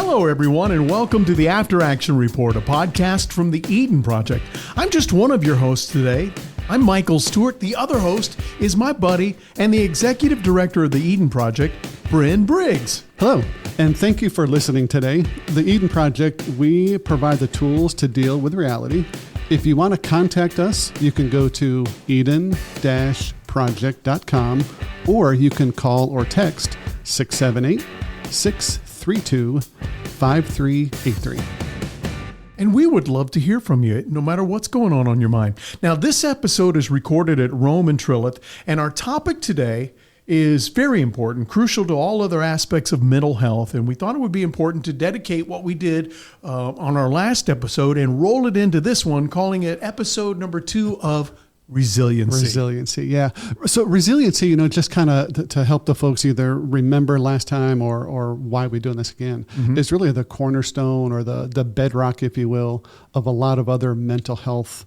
Hello, everyone, and welcome to the After Action Report, a podcast from the Eden Project. I'm just one of your hosts today. I'm Michael Stewart. The other host is my buddy and the executive director of the Eden Project, Bren Briggs. Hello, and thank you for listening today. The Eden Project, we provide the tools to deal with reality. If you want to contact us, you can go to eden-project.com, or you can call or text 678-632-5383. And we would love to hear from you, no matter what's going on your mind. Now, this episode is recorded at Rome and Trillith, and our topic today is very important, crucial to all other aspects of mental health. And we thought it would be important to dedicate what we did on our last episode and roll it into this one, calling it episode number 2 of Resiliency. Resiliency, yeah. So resiliency, just kind of to help the folks either remember last time or why we're doing this again, is really the cornerstone or the bedrock, if you will, of a lot of other mental health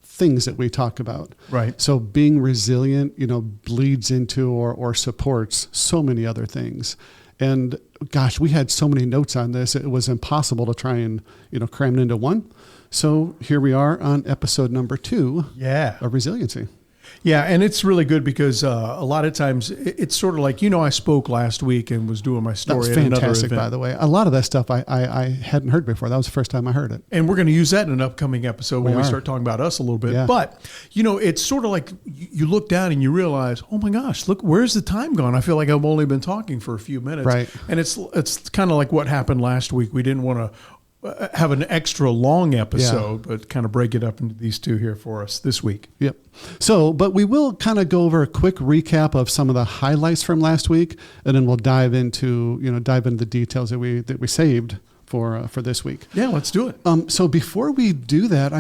things that we talk about. Right. So being resilient, bleeds into or supports so many other things. And gosh, we had so many notes on this. It was impossible to try and, cram it into one. So here we are on episode number 2 of Resiliency. Yeah, and it's really good because a lot of times it's sort of like, I spoke last week and was doing my story at another event. That was fantastic, by the way. A lot of that stuff I hadn't heard before. That was the first time I heard it. And we're going to use that in an upcoming episode when we start talking about us a little bit. Yeah. But, it's sort of like you look down and you realize, oh my gosh, look, where's the time gone? I feel like I've only been talking for a few minutes. Right. And it's kind of like what happened last week. We didn't want to have an extra long episode, but kind of break it up into these two here for us this week. Yep. So, but we will kind of go over a quick recap of some of the highlights from last week, and then we'll dive into the details that we saved for this week. Yeah, let's do it. So before we do that,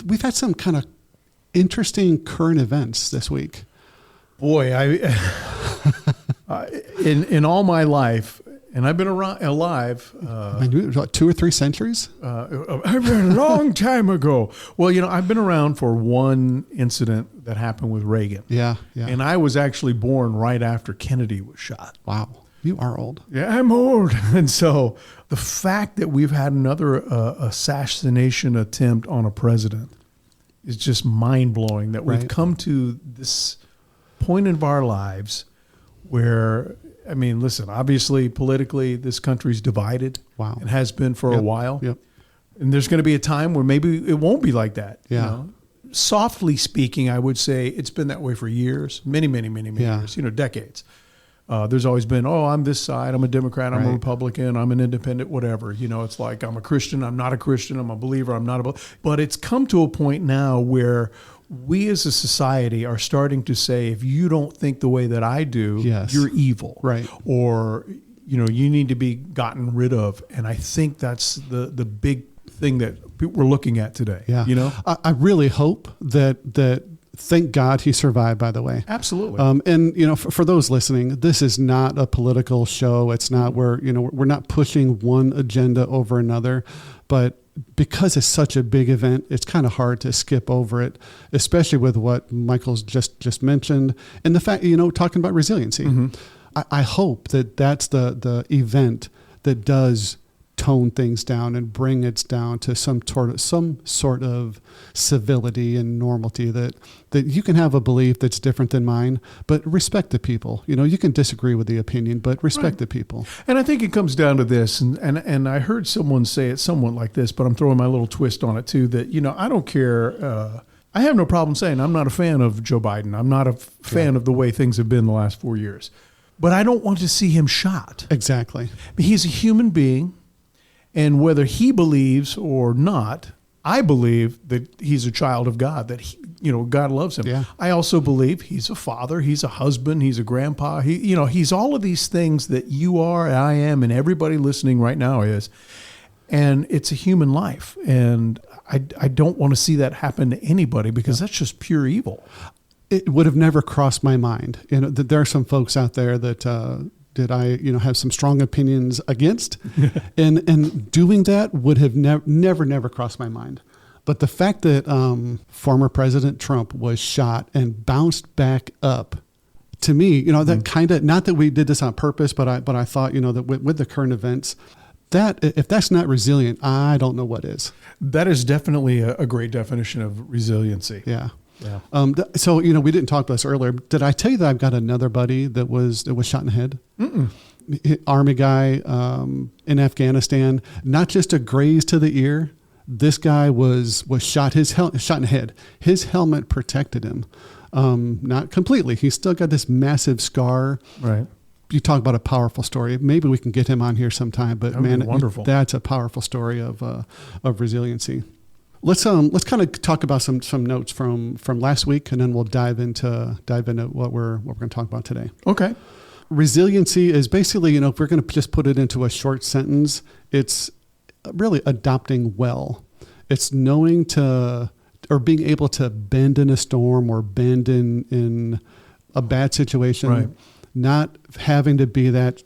we've had some kind of interesting current events this week. Boy, in all my life. And I've been alive. 2 or 3 centuries? I've been a long time ago. Well, I've been around for one incident that happened with Reagan. Yeah. And I was actually born right after Kennedy was shot. Wow. You are old. Yeah, I'm old. And so the fact that we've had another assassination attempt on a president is just mind-blowing, that we've come to this point of our lives where... listen, obviously, politically, this country's divided. Wow. It has been for a while. Yep. And there's going to be a time where maybe it won't be like that. Yeah. Softly speaking, I would say it's been that way for years, many years, decades. There's always been, I'm this side, I'm a Democrat, I'm a Republican, I'm an independent, whatever. It's like I'm a Christian, I'm not a Christian, I'm a believer, I'm not a believer. But it's come to a point now where we as a society are starting to say, if you don't think the way that I do, you're evil. Right. Or, you need to be gotten rid of. And I think that's the big thing that we're looking at today. Yeah. I really hope that thank God he survived, by the way. Absolutely. And, for those listening, this is not a political show. It's not we're not pushing one agenda over another, but because it's such a big event, it's kind of hard to skip over it, especially with what Michael's just mentioned. And the fact, talking about resiliency, I hope that that's the event that does tone things down and bring it down to some sort of civility and normality, that you can have a belief that's different than mine, but respect the people. You can disagree with the opinion, but respect the people. And I think it comes down to this, and I heard someone say it somewhat like this, but I'm throwing my little twist on it too, that, I don't care. I have no problem saying I'm not a fan of Joe Biden. I'm not a fan of the way things have been the last 4 years, but I don't want to see him shot. Exactly. He's a human being. And whether he believes or not, I believe that he's a child of God, that God loves him. Yeah. I also believe he's a father, he's a husband, he's a grandpa. He's all of these things that you are, and I am, and everybody listening right now is. And it's a human life. And I don't want to see that happen to anybody, because that's just pure evil. It would have never crossed my mind. There are some folks out there that I have some strong opinions against, and doing that would have never crossed my mind. But the fact that former President Trump was shot and bounced back up, to me, that kind of, not that we did this on purpose, but I thought, that with the current events, if that's not resilient, I don't know what is. That is definitely a great definition of resiliency. Yeah. Yeah. So, we didn't talk about this earlier. Did I tell you that I've got another buddy that was shot in the head? Mm-mm. Army guy in Afghanistan, not just a graze to the ear. This guy was shot shot in the head. His helmet protected him, not completely. He's still got this massive scar. Right. You talk about a powerful story. Maybe we can get him on here sometime. But that would be wonderful. That's a powerful story of resiliency. Let's kind of talk about some notes from last week, and then we'll dive into what we're going to talk about today. Okay. Resiliency is basically, if we're going to just put it into a short sentence, it's really adopting well. It's knowing or being able to bend in a storm or bend in a bad situation. Right. Not having to be that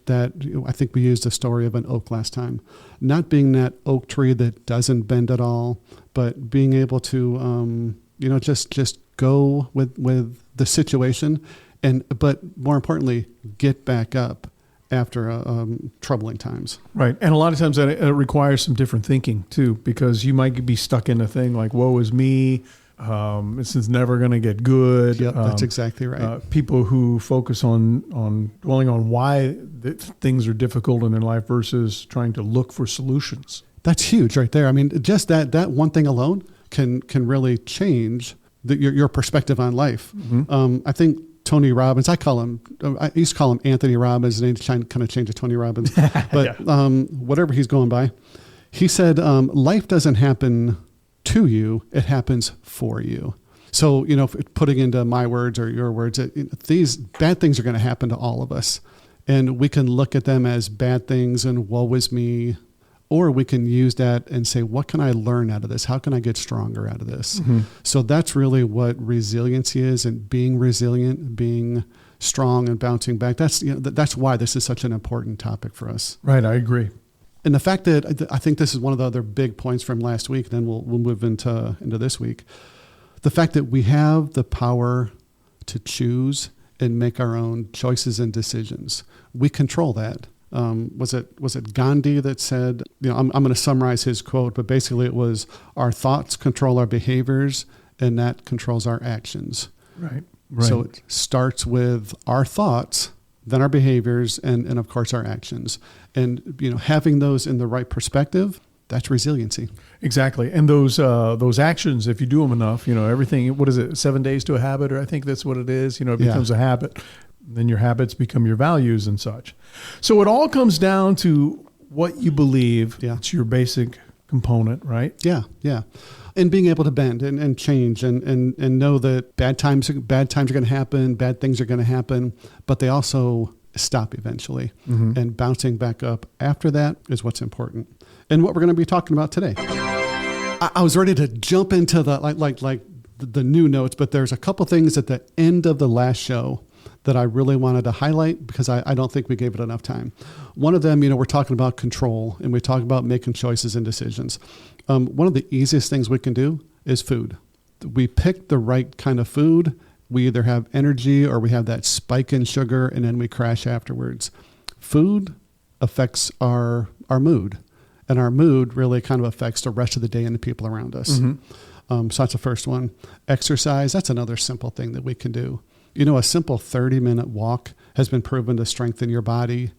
I think we used the story of an oak last time. Not being that oak tree that doesn't bend at all, but being able to just go with the situation, but more importantly, get back up after troubling times. Right. And a lot of times that it requires some different thinking too, because you might be stuck in a thing like, woe is me. This is never going to get good. Yep, that's exactly right. People who focus on dwelling on why things are difficult in their life versus trying to look for solutions. That's huge right there. I mean, just that one thing alone can really change your perspective on life. Mm-hmm. I think Tony Robbins, I used to call him Anthony Robbins, and he kind of changed to Tony Robbins. But yeah. Whatever he's going by, he said, life doesn't happen to you, it happens for you. So, putting into my words or your words, these bad things are going to happen to all of us. And we can look at them as bad things and woe is me, or we can use that and say, what can I learn out of this? How can I get stronger out of this? Mm-hmm. So that's really what resiliency is, and being resilient, being strong and bouncing back. That's why this is such an important topic for us. Right. I agree. And the fact that I think this is one of the other big points from last week, then we'll move into this week. The fact that we have the power to choose and make our own choices and decisions. We control that. Was it Gandhi that said, I'm going to summarize his quote, but basically it was, our thoughts control our behaviors and that controls our actions. Right. So it starts with our thoughts, then our behaviors, and of course our actions. And having those in the right perspective, that's resiliency. Exactly. And those actions, if you do them enough, everything, what is it, 7 days to a habit, or I think that's what it is, it becomes a habit. Then your habits become your values and such. So it all comes down to what you believe. Yeah. It's your basic component, right? Yeah. Yeah. And being able to bend and change and know that bad times are going to happen, bad things are going to happen, but they also stop eventually. Mm-hmm. And bouncing back up after that is what's important. And what we're going to be talking about today. I was ready to jump into the new notes, but there's a couple things at the end of the last show that I really wanted to highlight because I don't think we gave it enough time. One of them, we're talking about control, and we talk about making choices and decisions. One of the easiest things we can do is food. We pick the right kind of food. We either have energy or we have that spike in sugar, and then we crash afterwards. Food affects our mood, and our mood really kind of affects the rest of the day and the people around us. Mm-hmm. So that's the first one. Exercise, that's another simple thing that we can do. A simple 30-minute walk has been proven to strengthen your body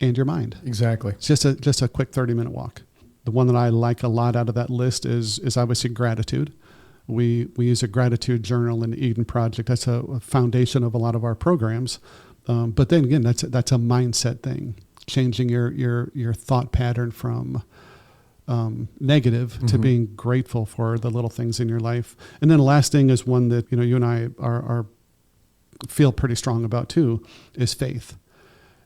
and your mind. Exactly. It's just a quick 30-minute walk. The one that I like a lot out of that list is obviously gratitude. We use a gratitude journal in the Eden Project. That's a foundation of a lot of our programs. But then again, that's a mindset thing, changing your thought pattern from negative mm-hmm. to being grateful for the little things in your life. And then the last thing is one that you and I are feel pretty strong about too, is faith.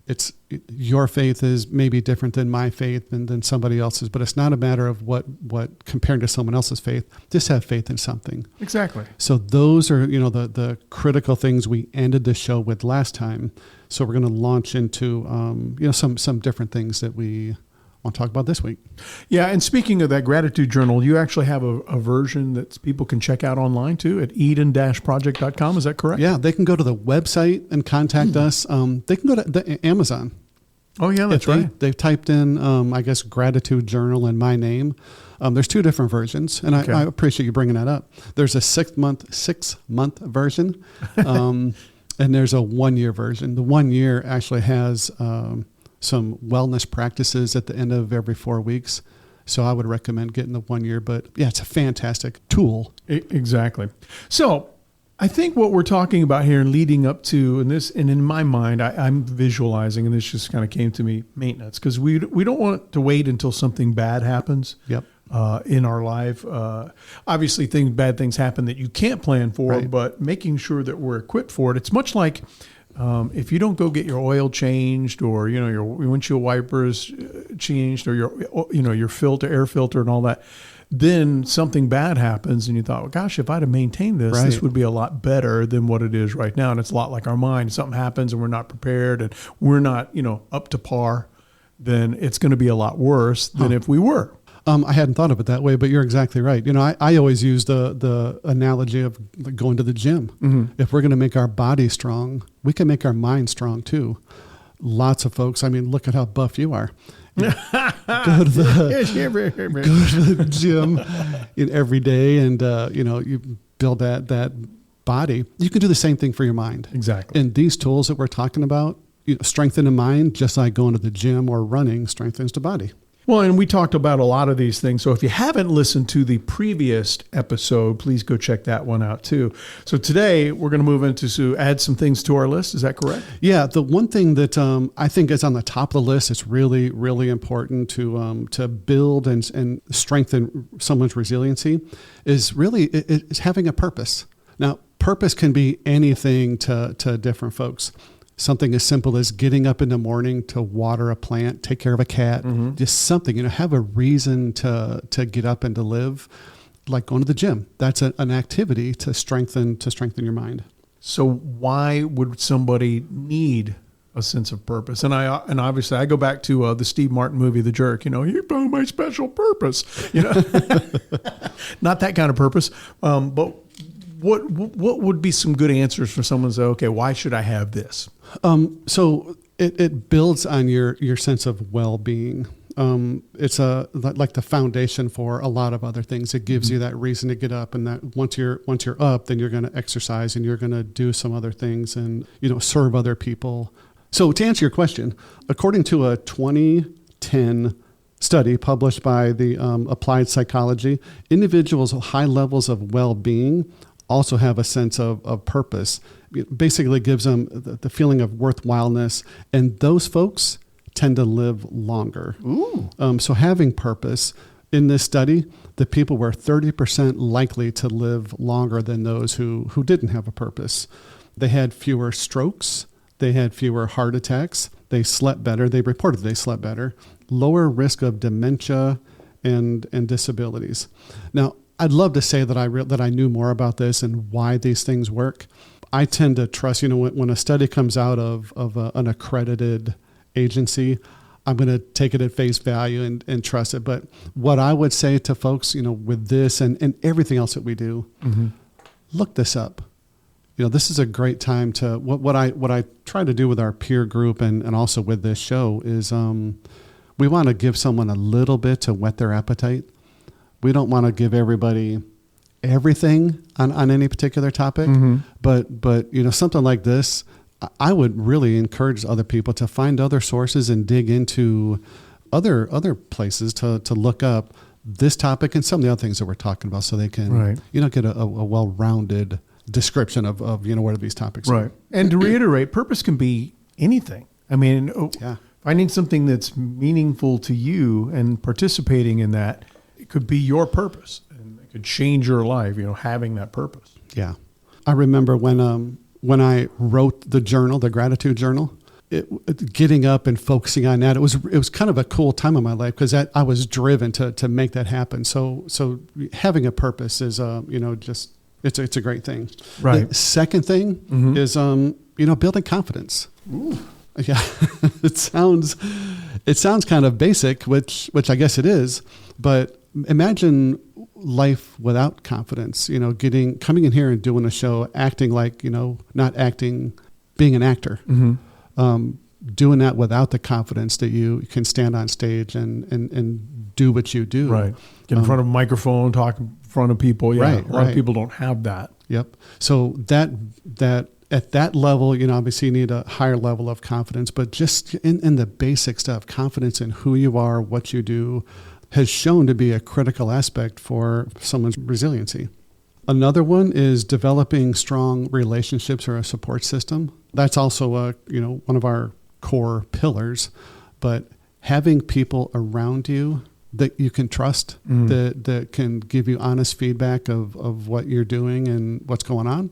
It's your faith is maybe different than my faith and than somebody else's, but it's not a matter of what comparing to someone else's faith. Just have faith in something. Exactly. So those are the critical things we ended the show with last time. So we're going to launch into some different things that we want to talk about this week. Yeah, and speaking of that gratitude journal, you actually have a version that people can check out online too at eden-project.com. Is that correct? Yeah, they can go to the website and contact us. They can go to Amazon. Oh yeah, that's right. They typed in, I guess, gratitude journal and my name. There's two different versions, and I appreciate you bringing that up. There's a 6 month version, and there's a 1 year version. The 1 year actually has some wellness practices at the end of every 4 weeks. So I would recommend getting the 1 year, but yeah, it's a fantastic tool. Exactly. So I think what we're talking about here and leading up to, and in my mind, I'm visualizing, and this just kind of came to me, maintenance, because we don't want to wait until something bad happens. Yep. In our life. Obviously bad things happen that you can't plan for, right. But making sure that we're equipped for it. It's much like if you don't go get your oil changed, or your windshield wipers changed, or your air filter and all that, then something bad happens and you thought, well, gosh, if I'd have maintained this, this would be a lot better than what it is right now. And it's a lot like our mind. Something happens and we're not prepared and we're not, up to par, then it's going to be a lot worse than if we were. I hadn't thought of it that way, but you're exactly right. I always use the analogy of going to the gym. Mm-hmm. If we're going to make our body strong, we can make our mind strong too. Lots of folks, look at how buff you are. Go to the gym every day, and you build that body. You can do the same thing for your mind. Exactly. And these tools that we're talking about, strengthen the mind, just like going to the gym or running strengthens the body. Well, and we talked about a lot of these things. So if you haven't listened to the previous episode, please go check that one out too. So today we're going to move into add some things to our list. Is that correct? Yeah. The one thing that I think is on the top of the list, it's really, really important to build and strengthen someone's resiliency, is really it's having a purpose. Now, purpose can be anything to different folks. Something as simple as getting up in the morning to water a plant, take care of a cat, just something, have a reason to get up and to live, like going to the gym. That's an activity to strengthen your mind. So why would somebody need a sense of purpose? And obviously I go back to the Steve Martin movie, The Jerk, you found my special purpose, not that kind of purpose. But what would be some good answers for someone to say, okay, why should I have this? So it builds on your sense of well-being. It's like the foundation for a lot of other things. It gives you that reason to get up, and that once you're up, then you're going to exercise and you're going to do some other things and serve other people. So to answer your question, according to a 2010 study published by the Applied Psychology, individuals with high levels of well-being also have a sense of purpose. It basically gives them the feeling of worthwhileness, and those folks tend to live longer. Ooh. So having purpose, in this study, the people were 30% likely to live longer than those who didn't have a purpose. They had fewer strokes. They had fewer heart attacks. They slept better. They reported they slept better. Lower risk of dementia and disabilities. Now, I'd love to say that I knew more about this and why these things work. I tend to trust, when a study comes out of an accredited agency, I'm going to take it at face value and trust it. But what I would say to folks, with this and everything else that we do, look this up. This is a great time to, what I try to do with our peer group and also with this show is we want to give someone a little bit to whet their appetite. We don't want to give everybody everything on any particular topic, but something like this, I would really encourage other people to find other sources and dig into other places to look up this topic and some of the other things that we're talking about, so they can get a well-rounded description of what these topics are. And to reiterate, purpose can be anything. Finding something that's meaningful to you and participating in that, it could be your purpose, and it could change your life, having that purpose. Yeah. I remember when I wrote the journal, the gratitude journal, getting up and focusing on that, it was kind of a cool time in my life because I was driven to make that happen. So having a purpose is, just, it's a great thing. Right. The second thing is, building confidence. Ooh. Yeah. It sounds kind of basic, which I guess it is, but imagine life without confidence, coming in here and doing a show, acting like, not acting, being an actor, doing that without the confidence that you can stand on stage and do what you do. Right. Get in front of a microphone, talk in front of people. Yeah. Right, a lot of people don't have that. Yep. So that at that level, obviously you need a higher level of confidence, but just in the basic stuff, confidence in who you are, what you do, has shown to be a critical aspect for someone's resiliency. Another one is developing strong relationships or a support system. That's also one of our core pillars, but having people around you that you can trust, that can give you honest feedback of what you're doing and what's going on,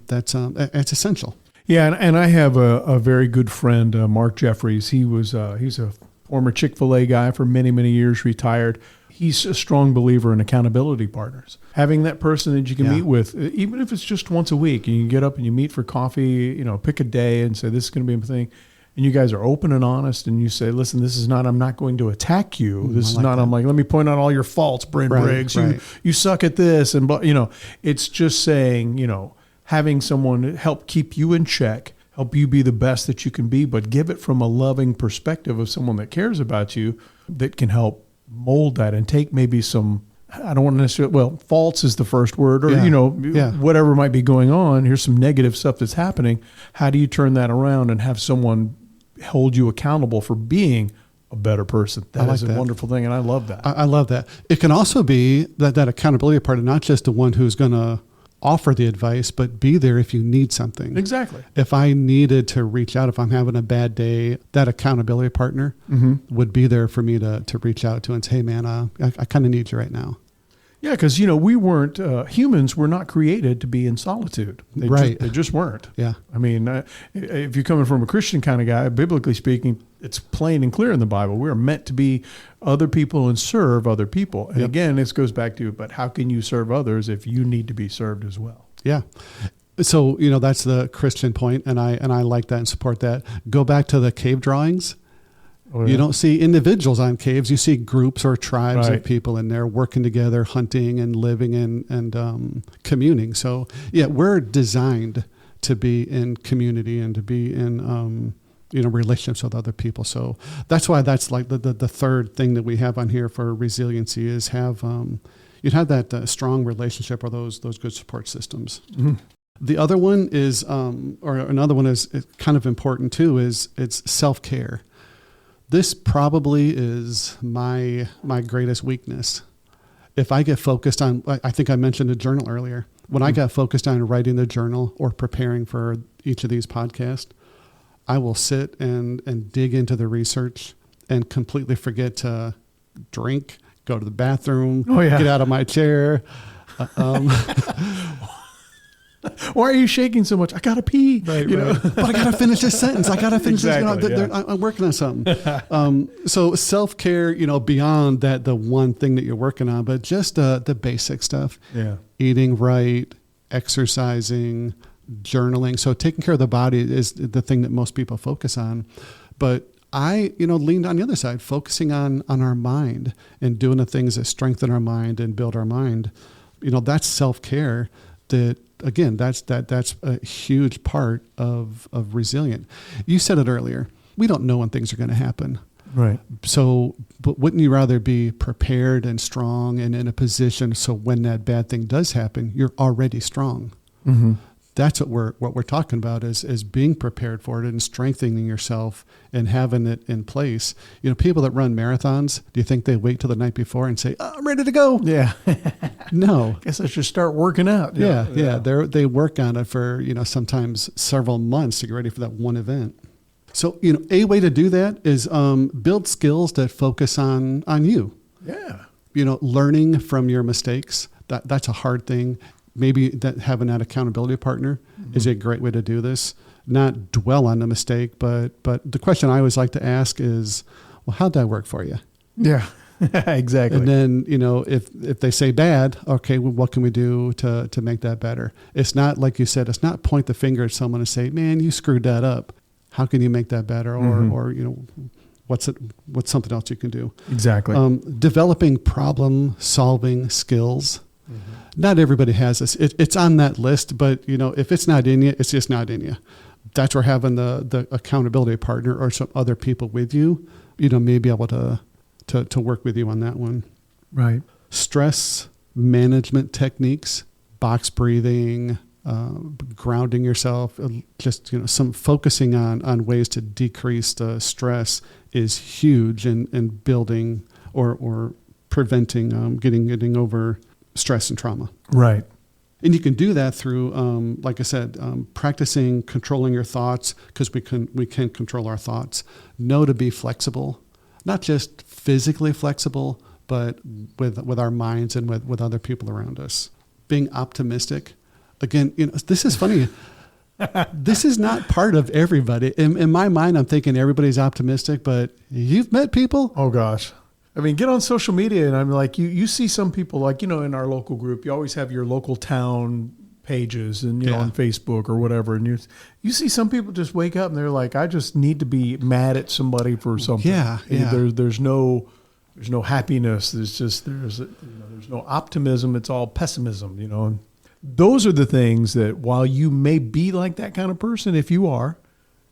that's essential. Yeah, and I have a very good friend, Mark Jeffries. He's a former Chick-fil-A guy for many, many years, retired. He's a strong believer in accountability partners. Having that person that you can meet with, even if it's just once a week, and you get up and you meet for coffee, pick a day and say, this is going to be a thing. And you guys are open and honest, and you say, listen, this is not, I'm not going to attack you. This is not, I'm like, let me point out all your faults, Brent Briggs. You suck at this. And, it's just saying, having someone help keep you in check, help you be the best that you can be, but give it from a loving perspective of someone that cares about you, that can help mold that and take maybe some, I don't want to necessarily, faults is the first word, or, whatever might be going on. Here's some negative stuff that's happening. How do you turn that around and have someone hold you accountable for being a better person? That is a wonderful thing, and I love that. I love that. It can also be that accountability part, and not just the one who's going to offer the advice, but be there if you need something. Exactly. If I needed to reach out, if I'm having a bad day, that accountability partner would be there for me to reach out to and say, hey man, I kind of need you right now. Yeah, because, we weren't, humans were not created to be in solitude. They just weren't. Yeah. I mean, if you're coming from a Christian kind of guy, biblically speaking, it's plain and clear in the Bible. We're meant to be other people and serve other people. And again, this goes back to, but how can you serve others if you need to be served as well? Yeah. So, that's the Christian point, and I like that and support that. Go back to the cave drawings. Oh, yeah. You don't see individuals on caves. You see groups or tribes of people in there working together, hunting and living and communing. So, we're designed to be in community and to be in, relationships with other people. So that's why that's like the third thing that we have on here for resiliency is have that strong relationship or those good support systems. Mm-hmm. The other one is, or another one is kind of important too, is it's self-care. This probably is my greatest weakness. If I get focused on, I think I mentioned a journal earlier. When I got focused on writing the journal or preparing for each of these podcasts, I will sit and dig into the research and completely forget to drink, go to the bathroom, get out of my chair. Why are you shaking so much? I got to pee. Right. But I got to finish this sentence. I got to finish this. I'm working on something. So self-care, beyond that, the one thing that you're working on, but just the basic stuff. Yeah. Eating right, exercising, journaling. So taking care of the body is the thing that most people focus on. But I, leaned on the other side, focusing on our mind and doing the things that strengthen our mind and build our mind. That's self-care. That again, that's a huge part of resilient. You said it earlier. We don't know when things are going to happen. Right. So, but wouldn't you rather be prepared and strong and in a position so when that bad thing does happen, you're already strong? Mm-hmm. That's what we're talking about is being prepared for it and strengthening yourself and having it in place. People that run marathons, do you think they wait till the night before and say, I'm ready to go? Yeah. No. Guess I should start working out. Yeah. They work on it for, sometimes several months to get ready for that one event. So, a way to do that is build skills that focus on you. Yeah. Learning from your mistakes. That's a hard thing. Maybe that having that accountability partner is a great way to do this. Not dwell on the mistake, but the question I always like to ask is, well, how'd that work for you? Yeah, exactly. And then, if they say bad, okay, well, what can we do to make that better? It's not, like you said, it's not point the finger at someone and say, man, you screwed that up. How can you make that better? Or what's something else you can do? Exactly. Developing problem solving skills. Mm-hmm. Not everybody has this. It's on that list, but if it's not in you, it's just not in you. that's where having the accountability partner or some other people with you, may be able to work with you on that one. Right. Stress management techniques, box breathing, grounding yourself, just some focusing on ways to decrease the stress is huge in building or preventing getting over stress and trauma. Right. And you can do that through, like I said, practicing controlling your thoughts, because we can control our thoughts. Know to be flexible, not just physically flexible, but with our minds and with other people around us. Being optimistic. Again, this is funny. This is not part of everybody. In my mind, I'm thinking everybody's optimistic, but you've met people. Oh gosh. I mean, get on social media and I'm like, you see some people like, in our local group, you always have your local town pages and, on Facebook or whatever. And you see some people just wake up and they're like, I just need to be mad at somebody for something. Yeah. There's no happiness. There's no optimism. It's all pessimism, And those are the things that while you may be like that kind of person, if you are,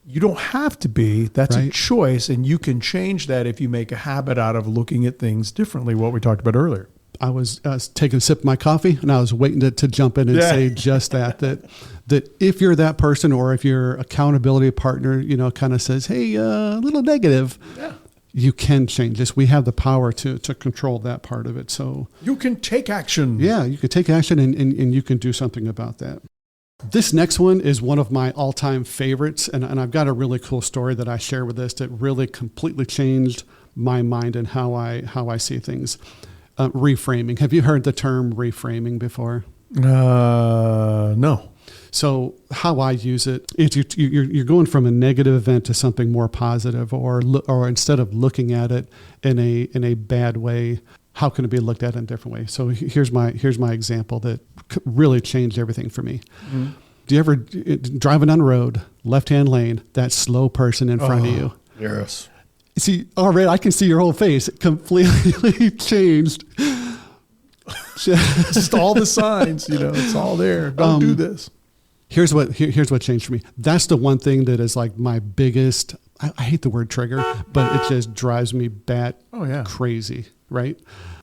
you don't have to be. That's a choice, and you can change that if you make a habit out of looking at things differently, what we talked about earlier. I was taking a sip of my coffee, and I was waiting to jump in and say just that if you're that person, or if your accountability partner, kind of says, hey, a little negative, you can change this. We have the power to control that part of it. So you can take action. Yeah, you can take action, and you can do something about that. This next one is one of my all-time favorites, and I've got a really cool story that I share with this that really completely changed my mind and how I see things. Reframing. Have you heard the term reframing before? No. So how I use it is you're going from a negative event to something more positive, or instead of looking at it in a bad way, how can it be looked at in a different way? So here's my example that really changed everything for me. Mm-hmm. Do you ever driving on the road, left-hand lane, that slow person in front of you? Yes. See, already I can see your whole face. It completely changed. Just all the signs, it's all there. Don't do this. Here's what changed for me. That's the one thing that is like my biggest, I hate the word trigger, but it just drives me crazy, right?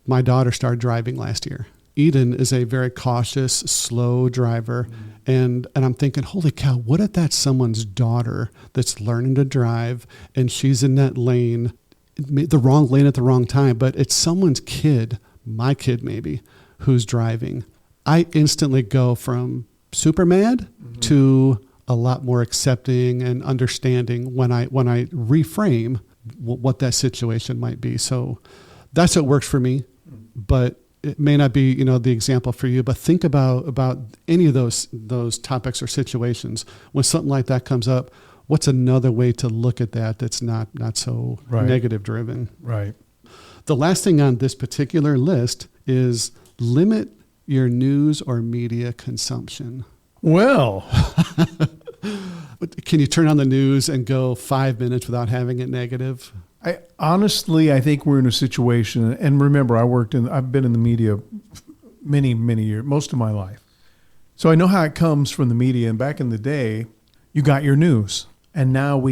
My daughter started driving last year. Eden is a very cautious, slow driver. And I'm thinking, holy cow, what if that's someone's daughter that's learning to drive and she's in that lane, the wrong lane at the wrong time, but it's someone's kid, my kid maybe, who's driving. I instantly go from super mad to a lot more accepting and understanding when I reframe what that situation might be. So that's what works for me, but it may not be, the example for you, but think about any of those topics or situations. When something like that comes up, what's another way to look at that that's not so negative driven? Right. The last thing on this particular list is limit your news or media consumption. Well, can you turn on the news and go 5 minutes without having it negative? I think we're in a situation, and remember, I've been in the media many, many years, most of my life. So I know how it comes from the media. And back in the day, you got your news, and now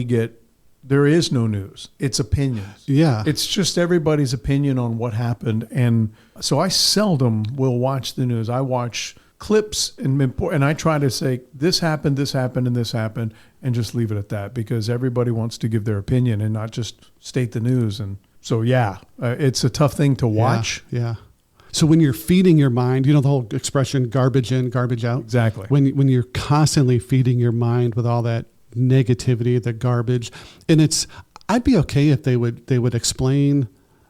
there is no news. It's opinions. Yeah. It's just everybody's opinion on what happened. And so I seldom will watch the news. I watch clips and I try to say this happened, and this happened, and just leave it at that, because everybody wants to give their opinion and not just state the news. And so, it's a tough thing to watch. Yeah. So when you're feeding your mind, the whole expression, garbage in, garbage out. Exactly. When you're constantly feeding your mind with all that negativity, the garbage, and I'd be okay if they would explain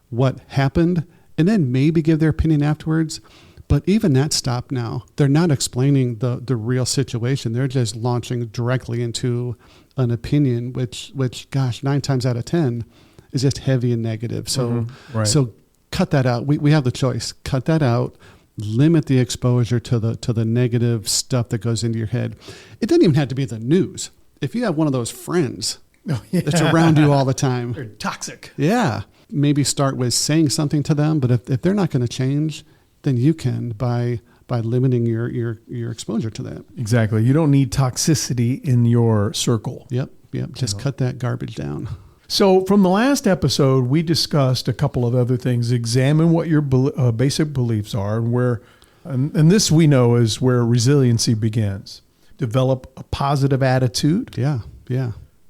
what happened and then maybe give their opinion afterwards. But even that stopped now. They're not explaining the real situation. They're just launching directly into an opinion, which gosh, 9 times out of 10 is just heavy and negative. So, so cut that out. We have the choice. Cut that out. Limit the exposure to the negative stuff that goes into your head. It doesn't even have to be the news. If you have one of those friends that's around you all the time, they're toxic. Yeah, maybe start with saying something to them. But if they're not going to change, then you can by by limiting your exposure to that. Exactly. You don't need toxicity in your circle. Yep. Just cut that garbage down. So from the last episode, we discussed a couple of other things. Examine what your basic beliefs are, and this we know is where resiliency begins. Develop a positive attitude. Yeah.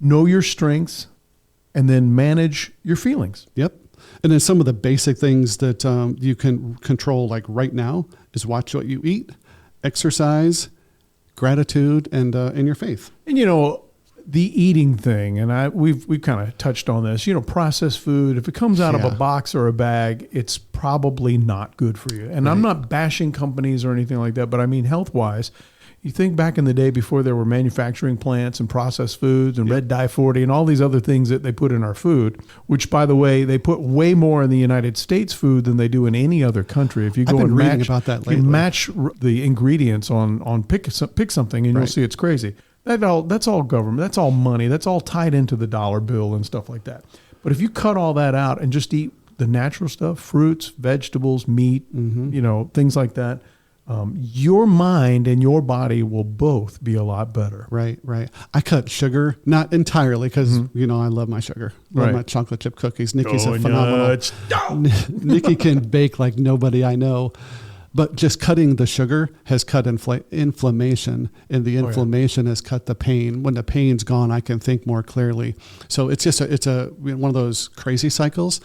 Know your strengths, and then manage your feelings. Yep. And then some of the basic things that you can control, like right now, is watch what you eat, exercise, gratitude, and your faith. And the eating thing, and we've kind of touched on this. Processed food, if it comes out of a box or a bag, it's probably not good for you. And I'm not bashing companies or anything like that, but I mean health-wise, you think back in the day before there were manufacturing plants and processed foods and red dye 40 and all these other things that they put in our food, which, by the way, they put way more in the United States food than they do in any other country. If you go and reading about that lately. You match the ingredients on pick something, and you'll see it's crazy. That's all government. That's all money. That's all tied into the dollar bill and stuff like that. But if you cut all that out and just eat the natural stuff, fruits, vegetables, meat, things like that, your mind and your body will both be a lot better. Right. I cut sugar, not entirely, because I love my sugar. Love my chocolate chip cookies. Nikki's a phenomenal. Nikki can bake like nobody I know. But just cutting the sugar has cut inflammation, and the inflammation has cut the pain. When the pain's gone, I can think more clearly. So it's just one of those crazy cycles,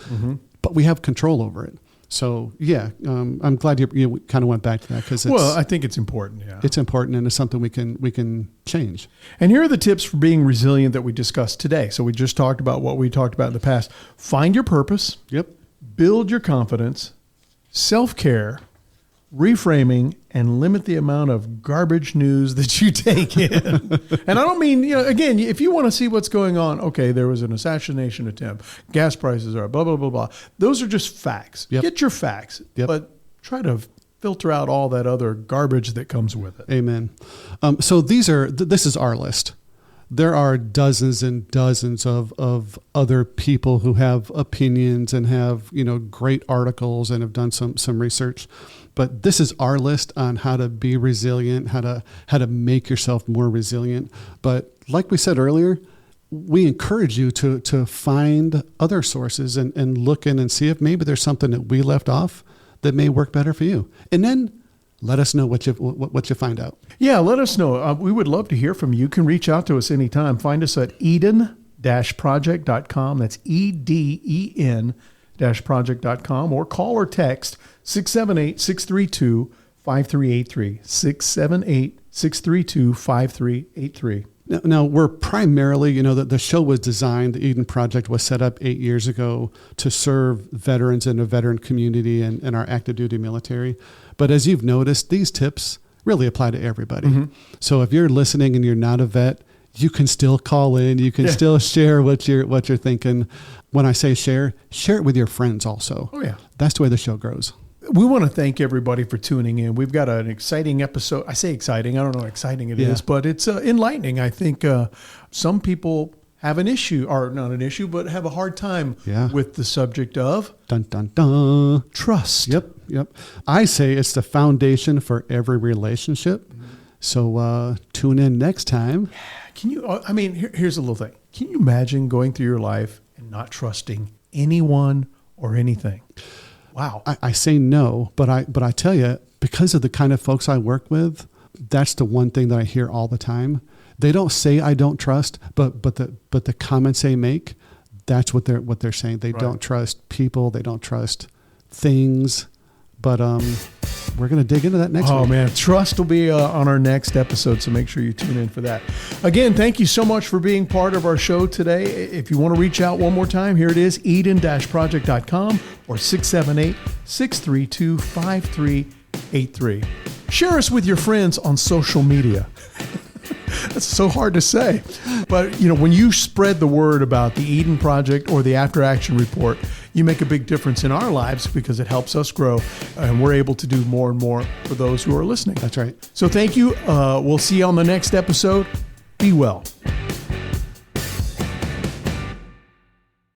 but we have control over it. So I'm glad you kind of went back to that, because I think it's important. Yeah, it's important, and it's something we can change. And here are the tips for being resilient that we discussed today. So we just talked about what we talked about in the past. Find your purpose. Yep. Build your confidence. Self-care. Reframing, and limit the amount of garbage news that you take in. And I don't mean, again, if you want to see what's going on, okay, there was an assassination attempt, gas prices are blah, blah, blah, blah. Those are just facts. Yep. Get your facts, but try to filter out all that other garbage that comes with it. Amen. So this is our list. There are dozens and dozens of other people who have opinions and have, great articles and have done some research. But this is our list on how to be resilient, how to make yourself more resilient. But like we said earlier, we encourage you to find other sources and look in and see if maybe there's something that we left off that may work better for you. And then let us know what you find out. Yeah, let us know. We would love to hear from you. You can reach out to us anytime. Find us at eden-project.com. That's EDEN-project.com, or call or text 678-632-5383. 678-632-5383. Now, we're primarily, the show was designed, the Eden Project was set up 8 years ago to serve veterans in the veteran community and our active duty military. But as you've noticed, these tips really apply to everybody. Mm-hmm. So if you're listening and you're not a vet, you can still call in. You can still share what you're thinking. When I say share it with your friends also. Oh, yeah. That's the way the show grows. We want to thank everybody for tuning in. We've got an exciting episode. I say exciting. I don't know how exciting it is, but it's enlightening. I think some people have an issue, or not an issue, but have a hard time with the subject of dun, dun, dun. Trust. Yep. I say it's the foundation for every relationship. Mm-hmm. So tune in next time. Can you, here's a little thing. Can you imagine going through your life and not trusting anyone or anything? Wow. I say no, but I tell you, because of the kind of folks I work with, that's the one thing that I hear all the time. They don't say I don't trust, but the comments they make, that's what they're saying. They don't trust people, they don't trust things. But we're going to dig into that next week. Oh, man. Trust will be on our next episode, so make sure you tune in for that. Again, thank you so much for being part of our show today. If you want to reach out one more time, here it is, eden-project.com or 678-632-5383. Share us with your friends on social media. That's so hard to say. But, when you spread the word about the Eden Project or the After Action Report, you make a big difference in our lives because it helps us grow, and we're able to do more and more for those who are listening. That's right. So thank you. We'll see you on the next episode. Be well.